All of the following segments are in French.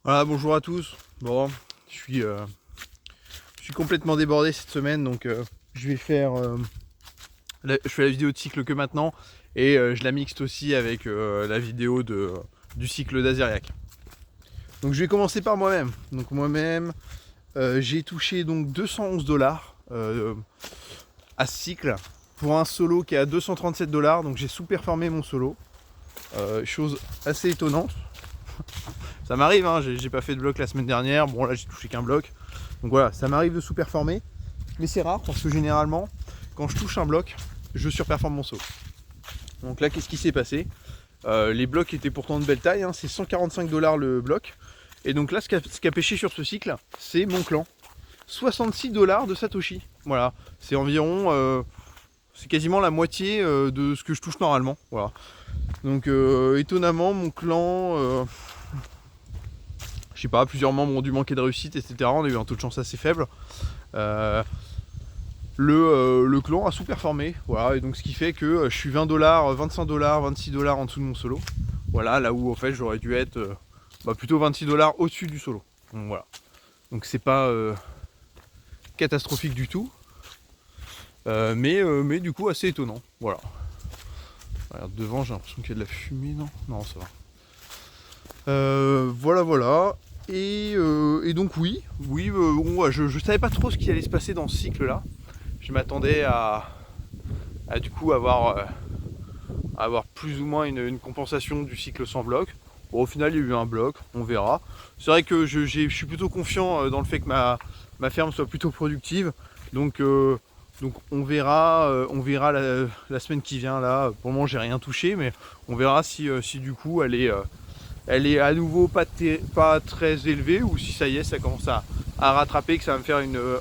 Voilà, bonjour à tous. Bon, je suis complètement débordé cette semaine, donc je vais faire, je fais la vidéo de cycle que maintenant, et je la mixte aussi avec la vidéo du cycle d'Azeriac. Donc je vais commencer par moi-même. Donc moi-même, j'ai touché donc 211 $ à ce cycle pour un solo qui est à 237 $. Donc j'ai sous-performé mon solo, chose assez étonnante. Ça m'arrive, hein, j'ai pas fait de bloc la semaine dernière, bon là j'ai touché qu'un bloc. Donc voilà, ça m'arrive de sous-performer, mais c'est rare parce que généralement, quand je touche un bloc, je surperforme mon saut. Donc là, qu'est-ce qui s'est passé? Les blocs étaient pourtant de belle taille, hein, c'est 145 $ le bloc. Et donc là, ce qui a pêché sur ce cycle, c'est mon clan. 66 $ de Satoshi. Voilà, c'est environ, c'est quasiment la moitié de ce que je touche normalement. Voilà. Donc étonnamment, mon clan... je sais pas, plusieurs membres ont dû manquer de réussite, etc. On a eu un taux de chance assez faible. Le clan a sous-performé, voilà, et donc ce qui fait que je suis 20 $, 25 $, 26 $ en dessous de mon solo. Voilà, là où en fait j'aurais dû être plutôt 26 $ au-dessus du solo. Donc voilà. Donc c'est pas catastrophique du tout. Mais du coup assez étonnant. Voilà. Regarde, devant j'ai l'impression qu'il y a de la fumée, non? Non, ça va. Voilà. Et donc oui, bon, je savais pas trop ce qui allait se passer dans ce cycle là. Je m'attendais à du coup avoir plus ou moins une compensation du cycle sans bloc. Bon, au final il y a eu un bloc, on verra. C'est vrai que je suis plutôt confiant dans le fait que ma ferme soit plutôt productive. Donc on verra la semaine qui vient là. Pour le moment j'ai rien touché, mais on verra si du coup elle est à nouveau pas très élevée, ou si ça y est, ça commence à rattraper, que ça va me faire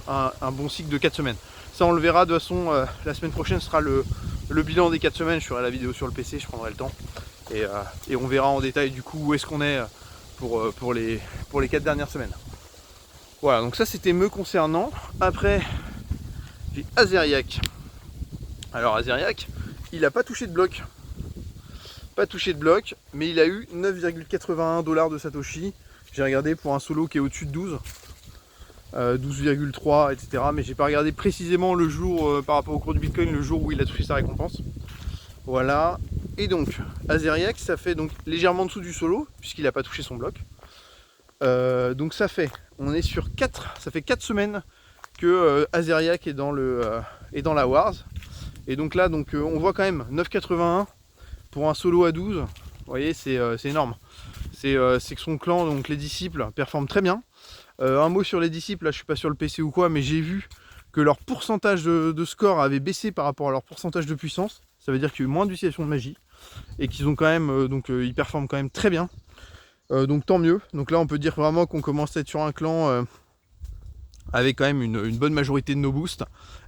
un bon cycle de 4 semaines. Ça on le verra, de toute façon la semaine prochaine sera le bilan des 4 semaines, je ferai la vidéo sur le PC, je prendrai le temps. Et on verra en détail du coup où est-ce qu'on est pour les 4 dernières semaines. Voilà, donc ça c'était me concernant. Après, j'ai Azeriac. Alors Azeriac, il n'a pas touché de bloc. Mais il a eu 9,81 $ de Satoshi. J'ai regardé pour un solo qui est au-dessus de 12. 12,3, etc. Mais j'ai pas regardé précisément le jour par rapport au cours du Bitcoin, le jour où il a touché sa récompense. Voilà. Et donc, Azeriac, ça fait donc légèrement en dessous du solo, puisqu'il n'a pas touché son bloc. Donc ça fait, on est sur ça fait 4 semaines que Azeriac est dans la Wars. Et donc là, on voit quand même 9,81 pour un solo à 12. Vous voyez, c'est énorme. C'est que son clan, donc les disciples, performent très bien. Un mot sur les disciples, là je suis pas sur le PC ou quoi, mais j'ai vu que leur pourcentage de score avait baissé par rapport à leur pourcentage de puissance. Ça veut dire qu'il y a eu moins d'utilisation de magie et qu'ils ont quand même, ils performent quand même très bien. Donc tant mieux. Donc là on peut dire vraiment qu'on commence à être sur un clan avec quand même une bonne majorité de nos boosts,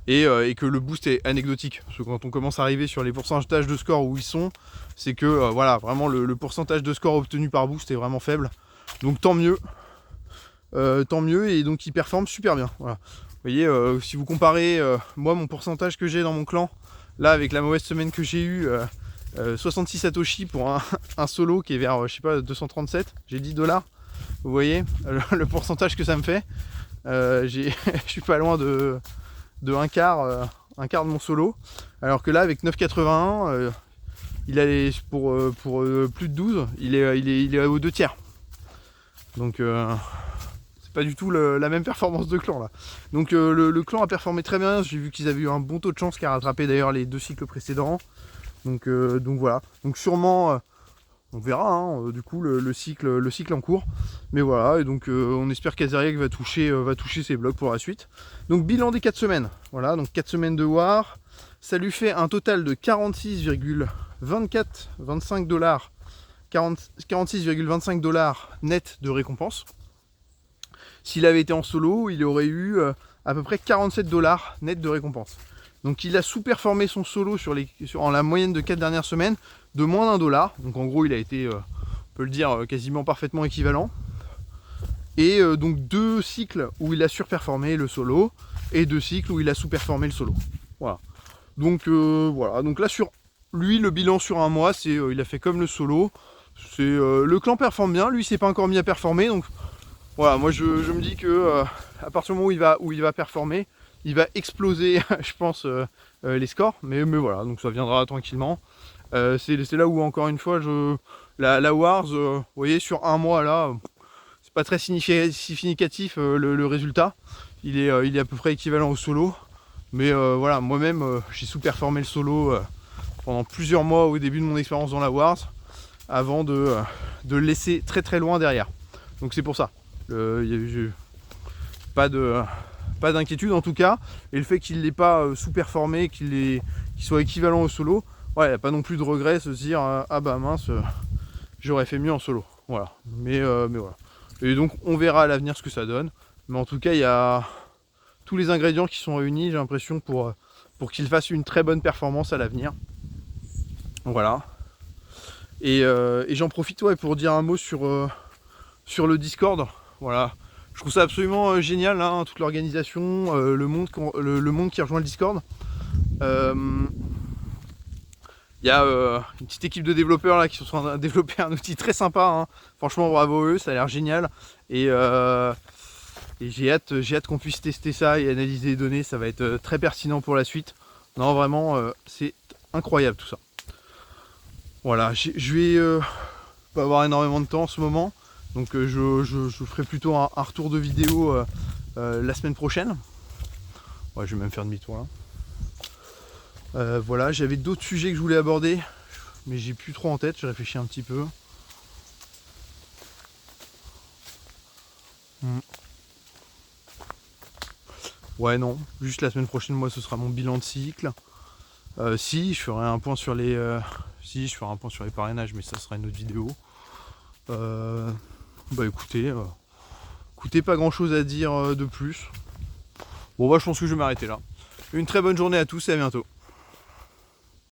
et que le boost est anecdotique. Parce que quand on commence à arriver sur les pourcentages de score où ils sont, c'est que voilà, vraiment le pourcentage de score obtenu par boost est vraiment faible. Donc tant mieux. Et donc ils performent super bien. Voilà. Vous voyez, si vous comparez moi mon pourcentage que j'ai dans mon clan, là avec la mauvaise semaine que j'ai eue, 66 Satoshi pour un solo qui est vers, je sais pas, 237, j'ai 10 $. Vous voyez le pourcentage que ça me fait. Je suis pas loin de un quart de mon solo. Alors que là avec 9,81, il a pour plus de 12, il est aux 2 tiers. Donc pas du tout la même performance de clan là. Donc le clan a performé très bien. J'ai vu qu'ils avaient eu un bon taux de chance qui a rattrapé d'ailleurs les 2 cycles précédents. Donc voilà. Donc sûrement on verra hein, du coup le cycle en cours. Mais voilà, et donc on espère qu'Azeriac va toucher ses blocs pour la suite. Donc bilan des 4 semaines. Voilà, donc 4 semaines de War. Ça lui fait un total de 46,25 $. 46,25 $ net de récompense. S'il avait été en solo, il aurait eu à peu près 47 $ net de récompense. Donc il a sous-performé son solo en la moyenne de 4 dernières semaines de moins d'1 $. Donc en gros il a été, on peut le dire, quasiment parfaitement équivalent. Et donc 2 cycles où il a surperformé le solo et 2 cycles où il a sous-performé le solo. Voilà. Donc voilà. Donc là sur lui, le bilan sur un mois, c'est il a fait comme le solo. Le clan performe bien, lui il s'est pas encore mis à performer, donc Voilà, moi je me dis que à partir du moment où il va performer, il va exploser, je pense, les scores. Mais voilà, donc ça viendra tranquillement. C'est là où, encore une fois, la Wars, vous voyez, sur un mois là, c'est pas très significatif le résultat. Il est à peu près équivalent au solo. Mais voilà, moi-même, j'ai sous-performé le solo pendant plusieurs mois au début de mon expérience dans la Wars, avant de le laisser très très loin derrière. Donc c'est pour ça. Il y a eu pas d'inquiétude en tout cas. Et le fait qu'il n'ait pas sous-performé, qu'il soit équivalent au solo, ouais, il n'y a pas non plus de regret, se dire ah bah mince, j'aurais fait mieux en solo. Voilà. Mais voilà. Et donc on verra à l'avenir ce que ça donne. Mais en tout cas, il y a tous les ingrédients qui sont réunis, j'ai l'impression, pour qu'il fasse une très bonne performance à l'avenir. Voilà. Et j'en profite, ouais, pour dire un mot sur le Discord. Voilà. Je trouve ça absolument génial, hein, toute l'organisation, le monde qui rejoint le Discord. Il y a une petite équipe de développeurs là qui sont en train de développer un outil très sympa, hein. Franchement bravo eux, ça a l'air génial. Et j'ai hâte qu'on puisse tester ça et analyser les données, ça va être très pertinent pour la suite. Non vraiment, c'est incroyable tout ça. Voilà, je vais pas avoir énormément de temps en ce moment, donc je ferai plutôt un retour de vidéo la semaine prochaine. Ouais, je vais même faire demi-tour là. Voilà, j'avais d'autres sujets que je voulais aborder, mais j'ai plus trop en tête, j'ai réfléchi un petit peu. Ouais, non, juste la semaine prochaine, moi, ce sera mon bilan de cycle. Si, je ferai un point sur les parrainages, mais ça sera une autre vidéo. Bah écoutez, pas grand chose à dire de plus. Bon, bah je pense que je vais m'arrêter là. Une très bonne journée à tous et à bientôt.